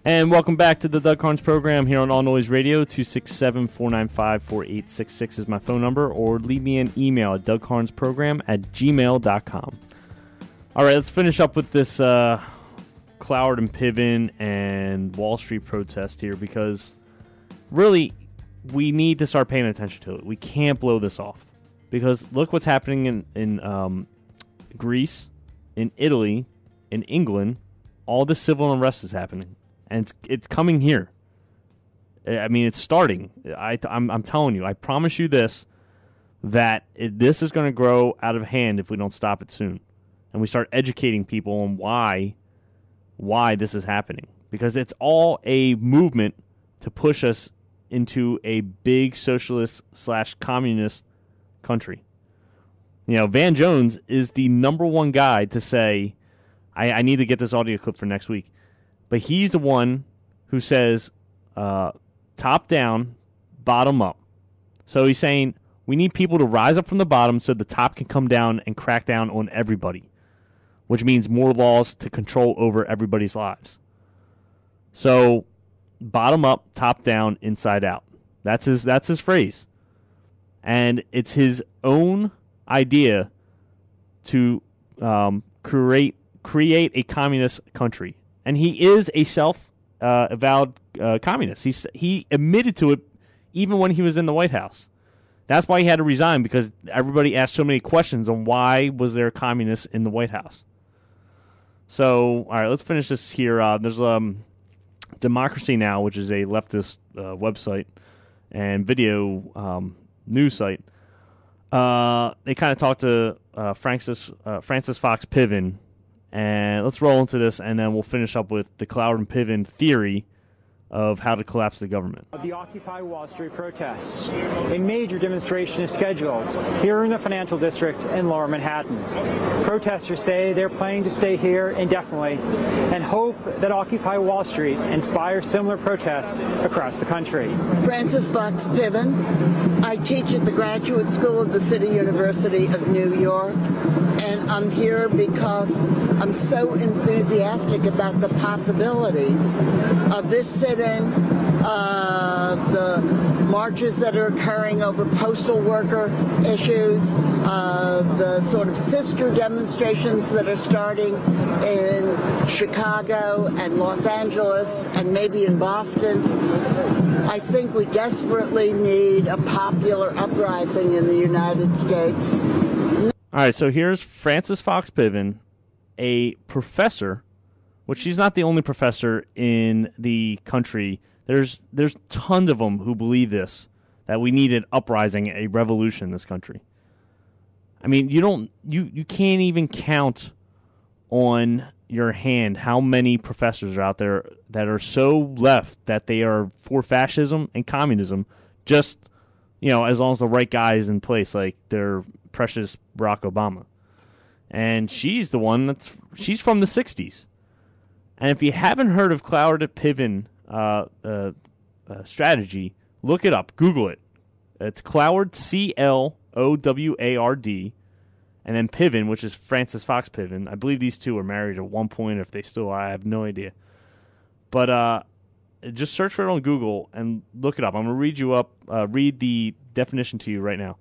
And welcome back to the Doug Karns program here on All Noise Radio. 267-495-4866 is my phone number, or leave me an email at dougkarnsprogram@gmail.com. All right, let's finish up with this Cloward and Piven and Wall Street protest here, because really we need to start paying attention to it. We can't blow this off, because look what's happening in Greece, in Italy, in England. All this civil unrest is happening. And it's coming here. I mean, it's starting. I'm telling you. I promise you this, that this is going to grow out of hand if we don't stop it soon. And we start educating people on why this is happening. Because it's all a movement to push us into a big socialist/communist country. You know, Van Jones is the number one guy to say, I need to get this audio clip for next week. But he's the one who says top down, bottom up. So he's saying we need people to rise up from the bottom so the top can come down and crack down on everybody, which means more laws to control over everybody's lives. So bottom up, top down, inside out. That's his phrase. And it's his own idea to create a communist country. And he is a self-avowed communist. He admitted to it even when he was in the White House. That's why he had to resign, because everybody asked so many questions on why was there communists in the White House. So, all right, let's finish this here. There's Democracy Now!, which is a leftist website and video news site. They kind of talked to Francis Fox Piven. And let's roll into this, and then we'll finish up with the Cloward and Piven theory of how to collapse the government. The Occupy Wall Street protests. A major demonstration is scheduled here in the financial district in Lower Manhattan. Protesters say they're planning to stay here indefinitely and hope that Occupy Wall Street inspires similar protests across the country. Francis Fox Piven. I teach at the Graduate School of the City University of New York, and I'm here because I'm so enthusiastic about the possibilities of this sit-in, of the marches that are occurring over postal worker issues, of the sort of sister demonstrations that are starting in Chicago and Los Angeles and maybe in Boston. I think we desperately need a popular uprising in the United States. All right, so here's Francis Fox Piven, a professor, which she's not the only professor in the country. There's tons of them who believe this, that we need an uprising, a revolution in this country. I mean, you can't even count on your hand how many professors are out there that are so left that they are for fascism and communism, just, as long as the right guy is in place, like their precious Barack Obama. And she's the one she's from the 60s. And if you haven't heard of Cloward Piven strategy, look it up. Google it. It's Cloward, Cloward, and then Piven, which is Francis Fox Piven. I believe these two were married at one point. If they still are, I have no idea. But just search for it on Google and look it up. I'm going to read the definition to you right now.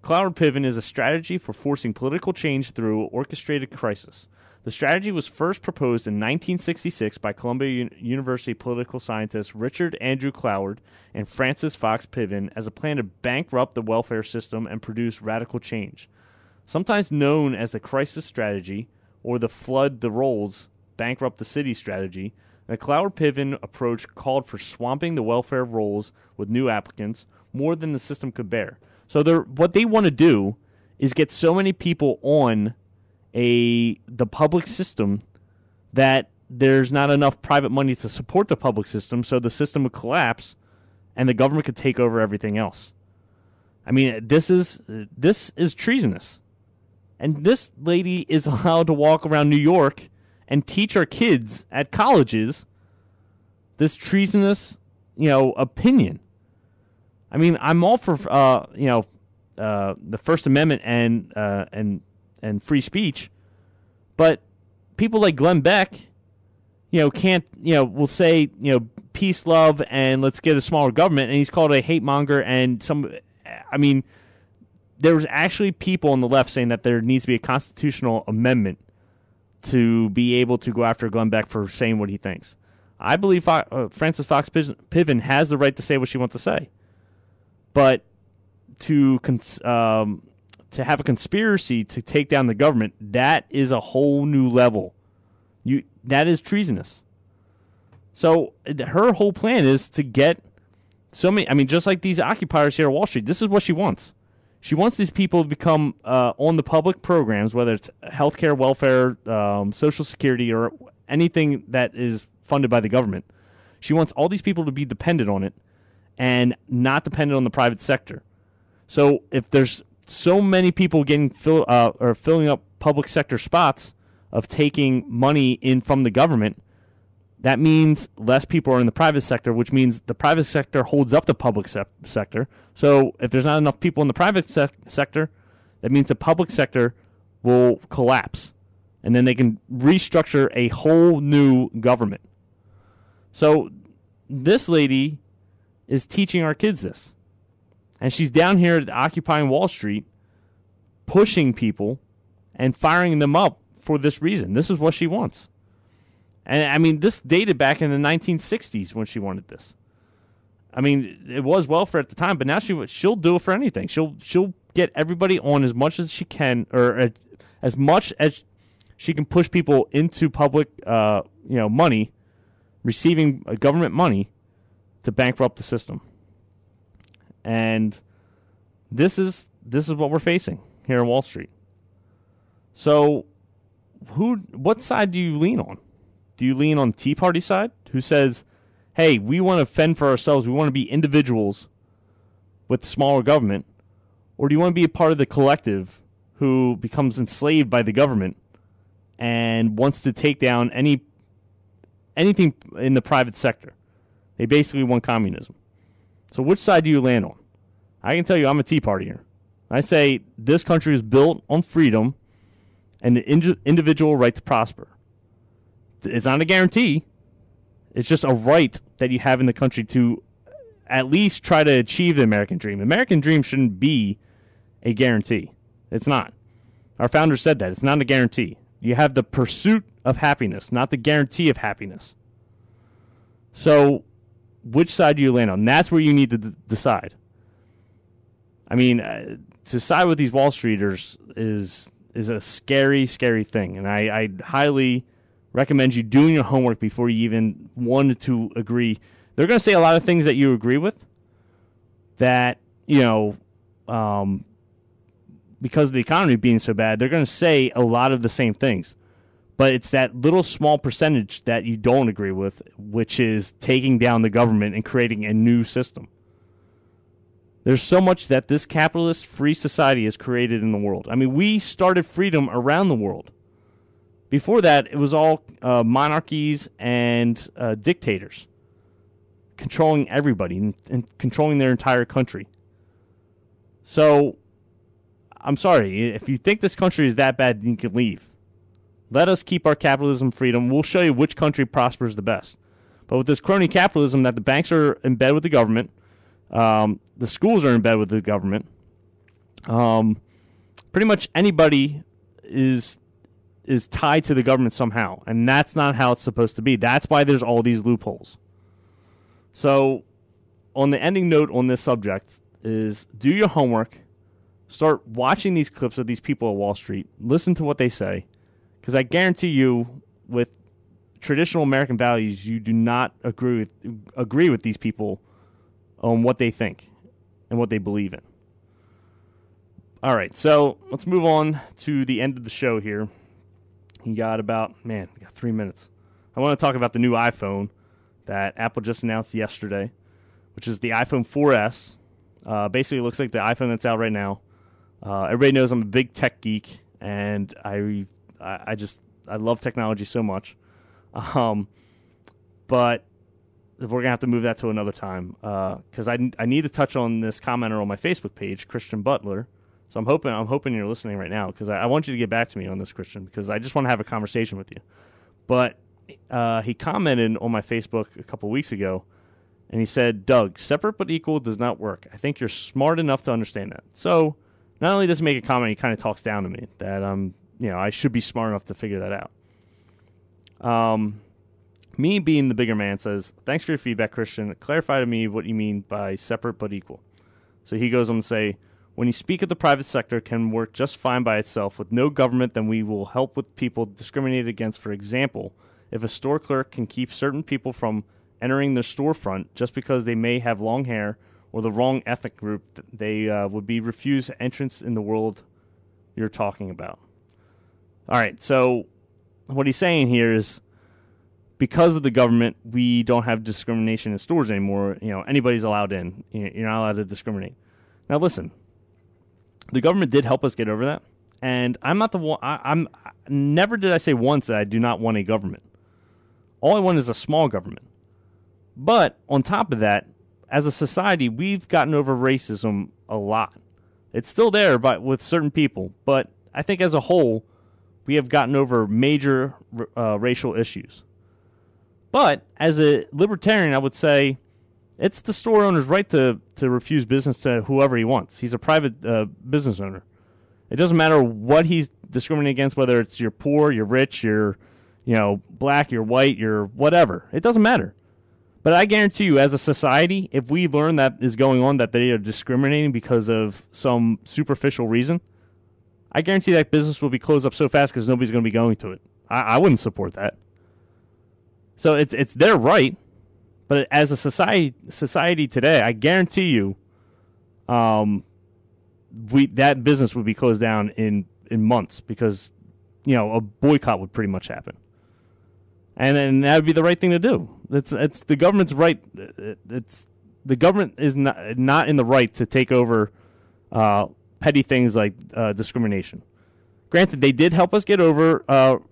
Cloward Piven is a strategy for forcing political change through orchestrated crisis. The strategy was first proposed in 1966 by Columbia University political scientists Richard Andrew Cloward and Francis Fox Piven as a plan to bankrupt the welfare system and produce radical change. Sometimes known as the crisis strategy or the flood the rolls, bankrupt the city strategy, the Cloward-Piven approach called for swamping the welfare rolls with new applicants more than the system could bear. So what they want to do is get so many people on the public system that there's not enough private money to support the public system, so the system would collapse and the government could take over everything else. I mean, this is treasonous. And this lady is allowed to walk around New York and teach our kids at colleges this treasonous, opinion. I mean, I'm all for, the First Amendment and free speech, but people like Glenn Beck, can't, will say, peace, love, and let's get a smaller government, and he's called a hate monger, and there was actually people on the left saying that there needs to be a constitutional amendment to be able to go after Glenn Beck for saying what he thinks. I believe Frances Fox Piven has the right to say what she wants to say. But to have a conspiracy to take down the government, that is a whole new level. That is treasonous. So her whole plan is to get so many, just like these occupiers here at Wall Street, this is what she wants. She wants these people to become on the public programs, whether it's healthcare, welfare, Social Security, or anything that is funded by the government. She wants all these people to be dependent on it and not dependent on the private sector. So if there's so many people getting filling up public sector spots of taking money in from the government, that means less people are in the private sector, which means the private sector holds up the public sector. So if there's not enough people in the private sector, that means the public sector will collapse. And then they can restructure a whole new government. So this lady is teaching our kids this. And she's down here occupying Wall Street, pushing people and firing them up for this reason. This is what she wants. And, this dated back in the 1960s when she wanted this. It was welfare at the time, but now she'll do it for anything. She'll get everybody on as much as she can, or as much as she can push people into public, money, receiving government money to bankrupt the system. And this is what we're facing here on Wall Street. So, what side do you lean on? Do you lean on the Tea Party side, who says, hey, we want to fend for ourselves, we want to be individuals with smaller government? Or do you want to be a part of the collective who becomes enslaved by the government and wants to take down anything in the private sector? They basically want communism. So which side do you land on? I can tell you I'm a Tea Partier. I say this country is built on freedom and the individual right to prosper. It's not a guarantee. It's just a right that you have in the country to at least try to achieve the American dream. The American dream shouldn't be a guarantee. It's not. Our founders said that. It's not a guarantee. You have the pursuit of happiness, not the guarantee of happiness. So which side do you land on? That's where you need to decide. To side with these Wall Streeters is a scary, scary thing. And I highly recommend you doing your homework before you even wanted to agree. They're going to say a lot of things that you agree with that, because of the economy being so bad, they're going to say a lot of the same things. But it's that little small percentage that you don't agree with, which is taking down the government and creating a new system. There's so much that this capitalist free society has created in the world. We started freedom around the world. Before that, it was all monarchies and dictators controlling everybody and controlling their entire country. So, I'm sorry. If you think this country is that bad, you can leave. Let us keep our capitalism freedom. We'll show you which country prospers the best. But with this crony capitalism that the banks are in bed with the government, the schools are in bed with the government, pretty much anybody is tied to the government somehow. And that's not how it's supposed to be. That's why there's all these loopholes. So, on the ending note on this subject is do your homework. Start watching these clips of these people at Wall Street. Listen to what they say. Because I guarantee you, with traditional American values, you do not agree with these people on what they think and what they believe in. All right, so let's move on to the end of the show here. We got 3 minutes. I want to talk about the new iPhone that Apple just announced yesterday, which is the iPhone 4S. Basically, it looks like the iPhone that's out right now. Everybody knows I'm a big tech geek, and I love technology so much. But we're going to have to move that to another time because I need to touch on this commenter on my Facebook page, Christian Butler. So I'm hoping you're listening right now because I want you to get back to me on this, Christian, because I just want to have a conversation with you. But he commented on my Facebook a couple weeks ago, and he said, Doug, separate but equal does not work. I think you're smart enough to understand that. So not only does he make a comment, he kind of talks down to me that I should be smart enough to figure that out. Me being the bigger man says, thanks for your feedback, Christian. Clarify to me what you mean by separate but equal. So he goes on to say, when you speak of the private sector can work just fine by itself with no government, then we will help with people discriminated against. For example, if a store clerk can keep certain people from entering their storefront just because they may have long hair or the wrong ethnic group, they would be refused entrance in the world you're talking about. All right, so what he's saying here is because of the government, we don't have discrimination in stores anymore. Anybody's allowed in. You're not allowed to discriminate. Now, listen, the government did help us get over that, and I'm not the one. Never did I say once that I do not want a government. All I want is a small government. But on top of that, as a society, we've gotten over racism a lot. It's still there, but with certain people. But I think as a whole, we have gotten over major racial issues. But as a libertarian, I would say it's the store owner's right to refuse business to whoever he wants. He's a private business owner. It doesn't matter what he's discriminating against, whether it's you're poor, you're rich, you're black, you're white, you're whatever. It doesn't matter. But I guarantee you, as a society, if we learn that is going on, that they are discriminating because of some superficial reason, I guarantee that business will be closed up so fast because nobody's going to be going to it. I wouldn't support that. So it's their right, but as a society today, I guarantee you, that business would be closed down in months because a boycott would pretty much happen, and then that would be the right thing to do. It's the government's right. It's the government is not in the right to take over petty things like discrimination. Granted, they did help us get over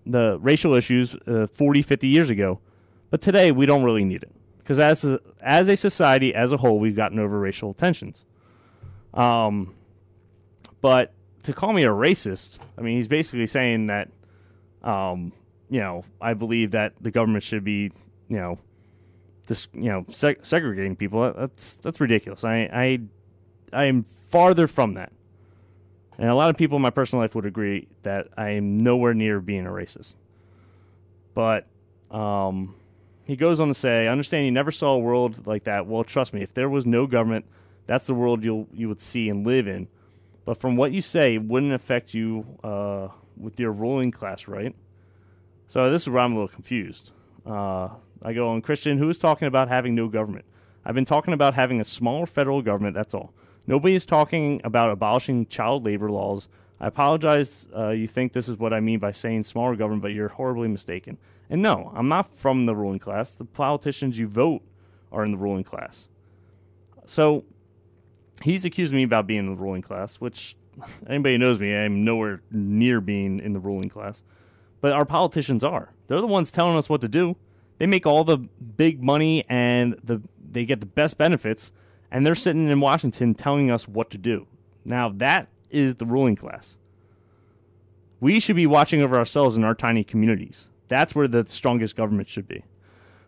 the racial issues 40, 50 years ago. But today, we don't really need it. Because as a society, as a whole, we've gotten over racial tensions. But to call me a racist, I mean, he's basically saying that, I believe that the government should be, segregating people. That's ridiculous. I am farther from that. And a lot of people in my personal life would agree that I am nowhere near being a racist. But, he goes on to say, I understand you never saw a world like that. Well, trust me, if there was no government, that's the world you would see and live in. But from what you say, it wouldn't affect you with your ruling class, right? So this is where I'm a little confused. I go on, Christian, who is talking about having no government? I've been talking about having a smaller federal government, that's all. Nobody is talking about abolishing child labor laws. I apologize you think this is what I mean by saying smaller government, but you're horribly mistaken. And no, I'm not from the ruling class. The politicians you vote are in the ruling class. So he's accused me about being in the ruling class, which anybody who knows me, I'm nowhere near being in the ruling class. But our politicians are. They're the ones telling us what to do. They make all the big money and they get the best benefits, and they're sitting in Washington telling us what to do. Now, that is the ruling class. We should be watching over ourselves in our tiny communities. That's where the strongest government should be.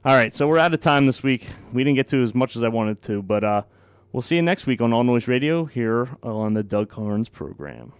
All right, so we're out of time this week. We didn't get to as much as I wanted to, but we'll see you next week on All Noise Radio here on the Doug Karns program.